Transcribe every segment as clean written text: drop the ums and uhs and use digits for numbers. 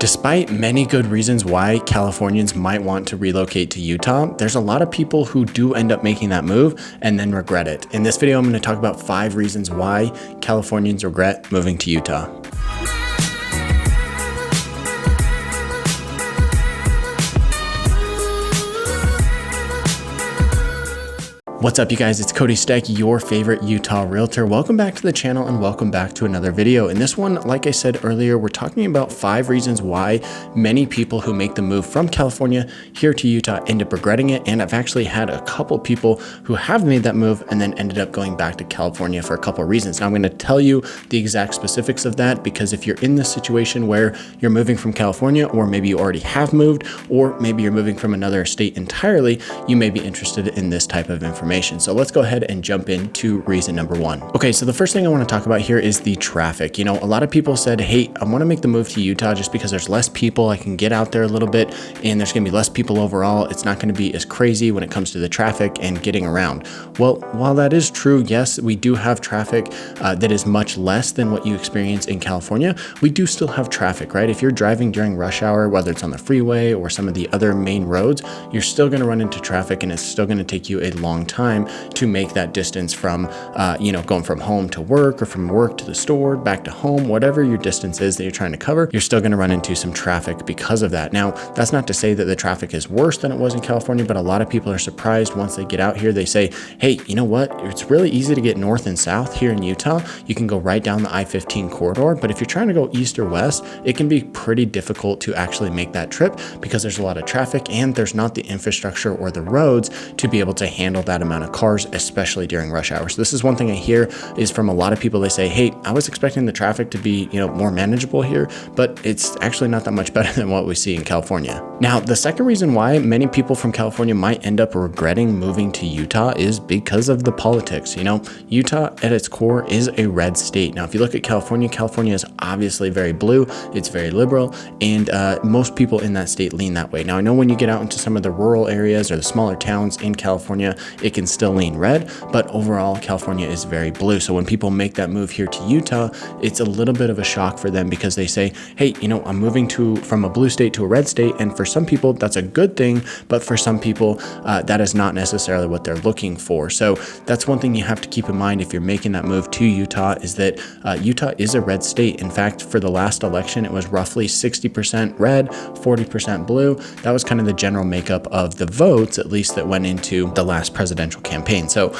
Despite many good reasons why Californians might want to relocate to Utah, there's a lot of people who do end up making that move and then regret it. In this video, I'm going to talk about 5 reasons why Californians regret moving to Utah. What's up, you guys? It's Cody Steck, your favorite Utah realtor. Welcome back to the channel and welcome back to another video. In this one, like I said earlier, we're talking about 5 reasons why many people who make the move from California here to Utah end up regretting it. And I've actually had a couple people who have made that move and then ended up going back to California for a couple of reasons. Now I'm going to tell you the exact specifics of that, because if you're in this situation where you're moving from California, or maybe you already have moved, or maybe you're moving from another state entirely, you may be interested in this type of information. So let's go ahead and jump into reason number 1. Okay, so the first thing I want to talk about here is the traffic. You know, a lot of people said, hey, I want to make the move to Utah just because there's less people. I can get out there a little bit and there's going to be less people overall. It's not going to be as crazy when it comes to the traffic and getting around. Well, while that is true, yes, we do have traffic that is much less than what you experience in California. We do still have traffic, right? If you're driving during rush hour, whether it's on the freeway or some of the other main roads, you're still going to run into traffic, and it's still going to take you a long time to make that distance from, going from home to work, or from work to the store, back to home, whatever your distance is that you're trying to cover, you're still going to run into some traffic because of that. Now, that's not to say that the traffic is worse than it was in California, but a lot of people are surprised once they get out here. They say, hey, you know what? It's really easy to get north and south here in Utah. You can go right down the I-15 corridor, but if you're trying to go east or west, it can be pretty difficult to actually make that trip because there's a lot of traffic and there's not the infrastructure or the roads to be able to handle that amount of cars, especially during rush hours. So this is one thing I hear is from a lot of people. They say, hey, I was expecting the traffic to be, more manageable here, but it's actually not that much better than what we see in California. Now, the second reason why many people from California might end up regretting moving to Utah is because of the politics. Utah at its core is a red state. Now, if you look at California, California is obviously very blue. It's very liberal, and most people in that state lean that way. Now, I know when you get out into some of the rural areas or the smaller towns in California, it can still lean red, but overall California is very blue. So when people make that move here to Utah, it's a little bit of a shock for them because they say, hey, I'm moving from a blue state to a red state. And for some people that's a good thing, but for some people that is not necessarily what they're looking for. So that's one thing you have to keep in mind if you're making that move to Utah, is that Utah is a red state. In fact, for the last election, it was roughly 60% red, 40% blue. That was kind of the general makeup of the votes, at least that went into the last presidential campaign. So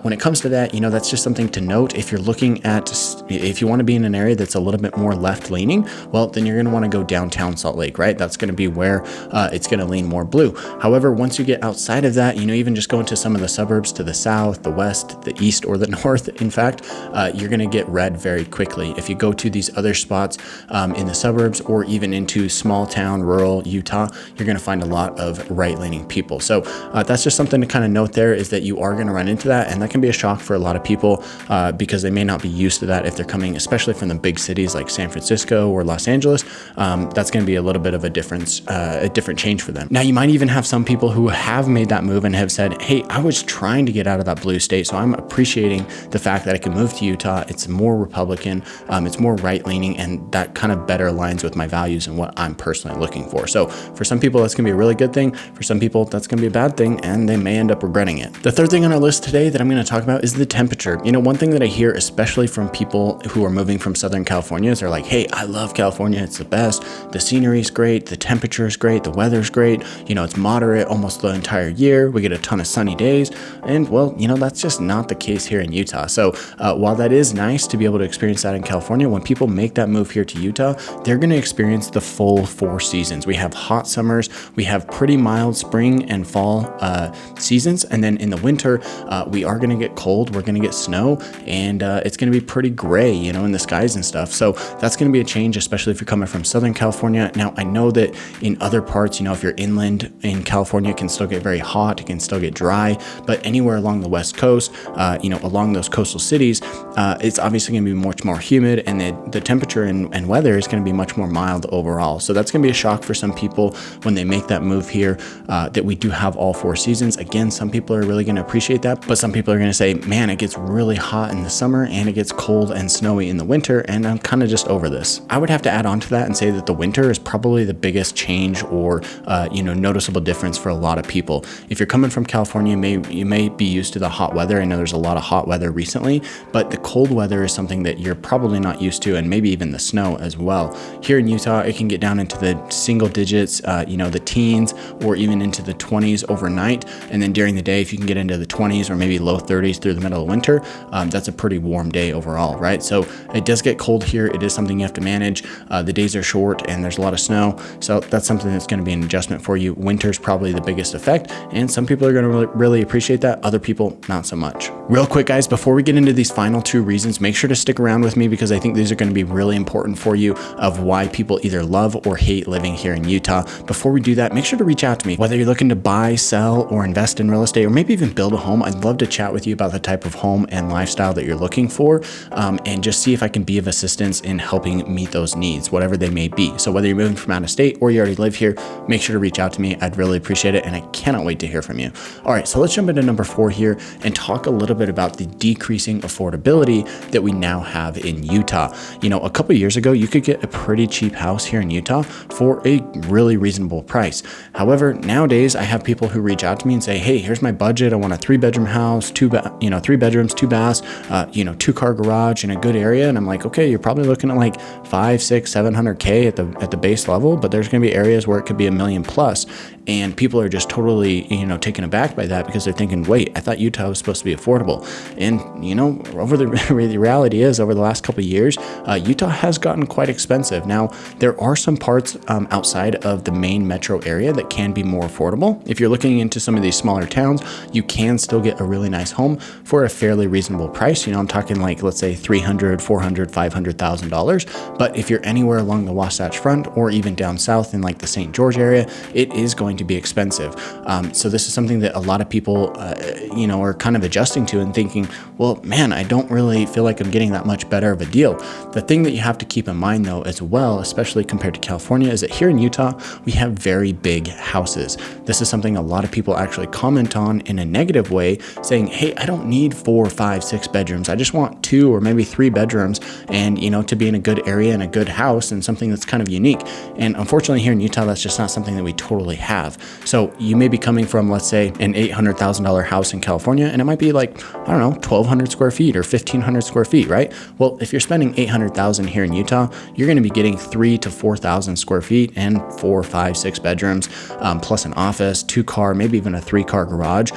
when it comes to that, that's just something to note. If you're looking at, if you want to be in an area that's a little bit more left leaning, well, then you're going to want to go downtown Salt Lake, right? That's going to be where it's going to lean more blue. However, once you get outside of that, even just go into some of the suburbs to the south, the west, the east, or the north, in fact, you're going to get red very quickly. If you go to these other spots in the suburbs, or even into small town, rural Utah, you're going to find a lot of right leaning people. So that's just something to kind of note there, is that you are going to run into that, and that can be a shock for a lot of people because they may not be used to that if they're coming, especially from the big cities like San Francisco or Los Angeles. That's going to be a little bit of a different change for them. Now, you might even have some people who have made that move and have said, hey, I was trying to get out of that blue state, so I'm appreciating the fact that I can move to Utah. It's more Republican, it's more right leaning, and that kind of better aligns with my values and what I'm personally looking for. So for some people, that's going to be a really good thing. For some people, that's going to be a bad thing, and they may end up regretting it. The third thing on our list today that I'm going to talk about is the temperature. One thing that I hear, especially from people who are moving from Southern California, is they're like, hey, I love California. It's the best. The scenery is great. The temperature is great. The weather's great. It's moderate almost the entire year. We get a ton of sunny days. And well, that's just not the case here in Utah. So while that is nice to be able to experience that in California, when people make that move here to Utah, they're going to experience the full 4 seasons. We have hot summers. We have pretty mild spring and fall seasons. And then in the winter, we are going to get cold. We're going to get snow, and it's going to be pretty gray, in the skies and stuff. So that's going to be a change, especially if you're coming from Southern California. Now, I know that in other parts, if you're inland in California, it can still get very hot. It can still get dry, but anywhere along the West Coast, along those coastal cities, it's obviously going to be much more humid, and the temperature and weather is going to be much more mild overall. So that's going to be a shock for some people when they make that move here, that we do have all 4 seasons. Again, some people are really going to appreciate that. But some people are going to say, man, it gets really hot in the summer and it gets cold and snowy in the winter, and I'm kind of just over this. I would have to add on to that and say that the winter is probably the biggest change or noticeable difference for a lot of people. If you're coming from California, you may be used to the hot weather. I know there's a lot of hot weather recently, but the cold weather is something that you're probably not used to, and maybe even the snow as well. Here in Utah, it can get down into the single digits, the teens, or even into the 20s overnight. And then during the day, if you can get into the 20s or maybe low 30s through the middle of winter, that's a pretty warm day overall, right? So it does get cold here. It is something you have to manage. The days are short and there's a lot of snow. So that's something that's going to be an adjustment for you. Winter's probably the biggest effect, and some people are going to really appreciate that. Other people, not so much. Real quick, guys, before we get into these final two reasons, make sure to stick around with me because I think these are going to be really important for you of why people either love or hate living here in Utah. Before we do that, make sure to reach out to me. Whether you're looking to buy, sell, or invest in real estate, or maybe even build a home, I'd love to chat with you about the type of home and lifestyle that you're looking for, and just see if I can be of assistance in helping meet those needs, whatever they may be. So whether you're moving from out of state or you already live here, make sure to reach out to me. I'd really appreciate it, and I cannot wait to hear from you. All right, so let's jump into number 4 here and talk a little bit about the decreasing affordability that we now have in Utah. A couple years ago, you could get a pretty cheap house here in Utah for a really reasonable price. However, nowadays I have people who reach out to me and say, hey, here's my budget. I want a 3-bedroom house, 3 bedrooms, 2 baths, 2-car garage in a good area. And I'm like, okay, you're probably looking at like 500, 600, 700K at the base level, but there's going to be areas where it could be $1 million plus. And people are just totally, taken aback by that because they're thinking, wait, I thought Utah was supposed to be affordable. And, the reality is over the last couple of years, Utah has gotten quite expensive. Now, there are some parts outside of the main metro area that can be more affordable. If you're looking into some of these smaller towns, you can still get a really nice home for a fairly reasonable price. I'm talking like, let's say $300,000, $400,000, $500,000. But if you're anywhere along the Wasatch Front or even down south in like the St. George area, it is going to be expensive. So this is something that a lot of people, are kind of adjusting to and thinking, well, man, I don't really feel like I'm getting that much better of a deal. The thing that you have to keep in mind though, as well, especially compared to California, is that here in Utah, we have very big houses. This is something a lot of people actually comment on in a negative way, saying, hey, I don't need 4, 5, 6 bedrooms. I just want 2 or maybe 3 bedrooms and, to be in a good area and a good house and something that's kind of unique. And unfortunately here in Utah, that's just not something that we totally have. So you may be coming from, let's say, an $800,000 house in California, and it might be like, 1,200 square feet or 1,500 square feet, right? Well, if you're spending $800,000 here in Utah, you're going to be getting 3,000 to 4,000 square feet and 4, 5, 6 bedrooms, plus an office, 2-car, maybe even a 3-car garage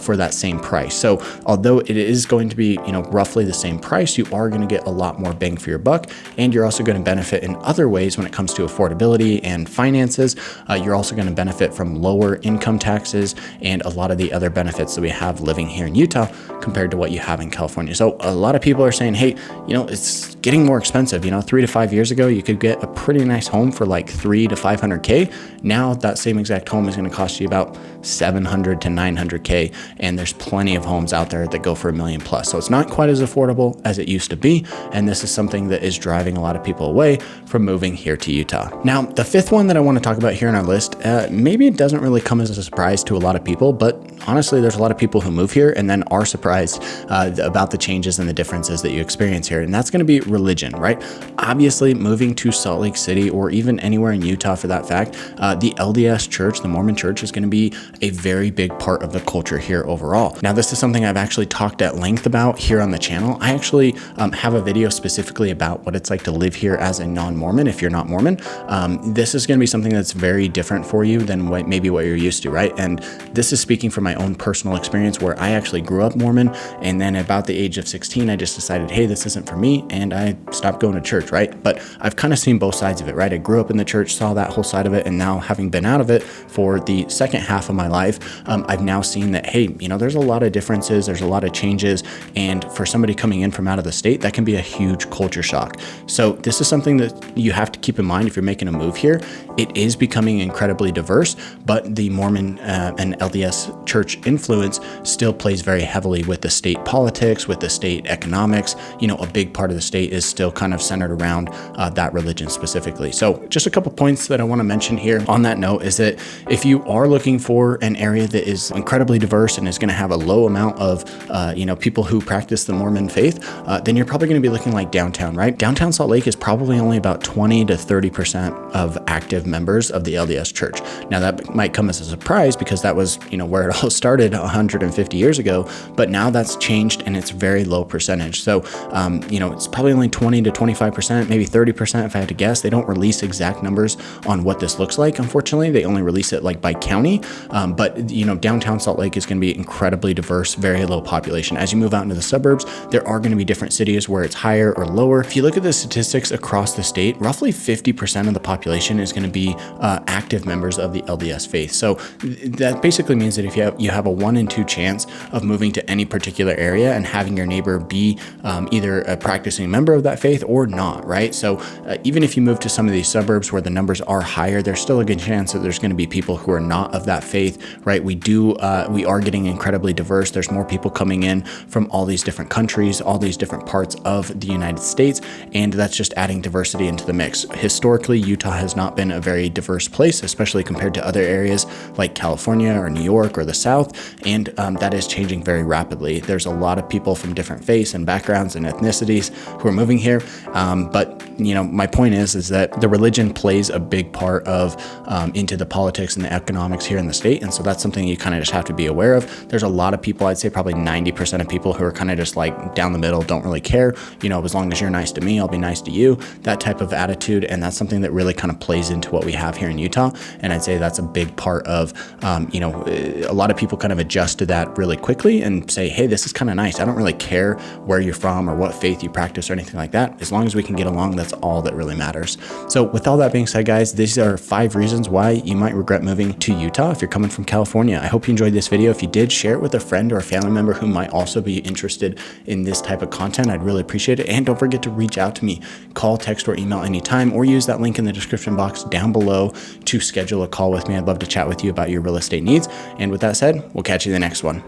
for that same price. So although it is going to be, roughly the same price, you are going to get a lot more bang for your buck, and you're also going to benefit in other ways when it comes to affordability and finances. You're also going to benefit from lower income taxes and a lot of the other benefits that we have living here in Utah compared to what you have in California. So a lot of people are saying, hey, it's getting more expensive. 3 to 5 years ago, you could get a pretty nice home for like 300 to 500K. Now that same exact home is going to cost you about 700 to 900K. And there's plenty of homes out there that go for $1 million plus. So it's not quite as affordable as it used to be. And this is something that is driving a lot of people away from moving here to Utah. Now, the 5th one that I want to talk about here on our list, maybe it doesn't really come as a surprise to a lot of people, but honestly, there's a lot of people who move here and then are surprised about the changes and the differences that you experience here. And that's going to be religion, right? Obviously, moving to Salt Lake City or even anywhere in Utah for that fact, the LDS church, the Mormon church, is going to be a very big part of the culture here overall. Now, this is something I've actually talked at length about here on the channel. I actually have a video specifically about what it's like to live here as a non-Mormon if you're not Mormon. This is going to be something that's very different for you than maybe what you're used to, right? And this is speaking from my own personal experience where I actually grew up Mormon, and then about the age of 16, I just decided, hey, this isn't for me, and I stopped going to church, right? But I've kind of seen both sides of it, right? I grew up in the church, saw that whole side of it, and now having been out of it for the second half of my life, I've now seen that, hey, there's a lot of differences, there's a lot of changes, and for somebody coming in from out of the state, that can be a huge culture shock. So this is something that you have to keep in mind if you're making a move here. It is becoming incredibly diverse, but the Mormon and LDS church influence still plays very heavily with the state politics, with the state economics. A big part of the state is still kind of centered around that religion specifically. So just a couple points that I want to mention here on that note is that if you are looking for an area that is incredibly incredibly diverse and is going to have a low amount of, people who practice the Mormon faith, then you're probably going to be looking like downtown, right? Downtown Salt Lake is probably only about 20 to 30% of active members of the LDS Church. Now that might come as a surprise because that was, where it all started 150 years ago, but now that's changed and it's very low percentage. So, it's probably only 20 to 25%, maybe 30% if I had to guess. They don't release exact numbers on what this looks like. Unfortunately, they only release it like by county. But downtown Salt Lake is going to be incredibly diverse, very low population. As you move out into the suburbs, there are going to be different cities where it's higher or lower. If you look at the statistics across the state, roughly 50% of the population is going to be active members of the LDS faith. So that basically means that if you have a 1 in 2 chance of moving to any particular area and having your neighbor be either a practicing member of that faith or not, right? So even if you move to some of these suburbs where the numbers are higher, there's still a good chance that there's going to be people who are not of that faith, right? We are getting incredibly diverse. There's more people coming in from all these different countries, all these different parts of the United States, and that's just adding diversity into the mix. Historically, Utah has not been a very diverse place, especially compared to other areas like California or New York or the South, and that is changing very rapidly. There's a lot of people from different faiths and backgrounds and ethnicities who are moving here, but my point is that the religion plays a big part of into the politics and the economics here in the state, and so that's something you kind of just have to be aware of. There's a lot of people, I'd say probably 90% of people who are kind of just like down the middle, don't really care, as long as you're nice to me, I'll be nice to you, that type of attitude, and that's something that really kind of plays into what we have here in Utah, and I'd say that's a big part of, a lot of people kind of adjust to that really quickly and say, hey, this is kind of nice. I don't really care where you're from or what faith you practice or anything like that. As long as we can get along, that's all that really matters. So with all that being said, guys, these are 5 reasons why you might regret moving to Utah if you're coming from California. I hope you enjoyed this video. If you did, share it with a friend or a family member who might also be interested in this type of content. I'd really appreciate it. And don't forget to reach out to me, call, text, or email anytime, or use that link in the description box down below to schedule a call with me. I'd love to chat with you about your real estate needs. And with that said, we'll catch you in the next one.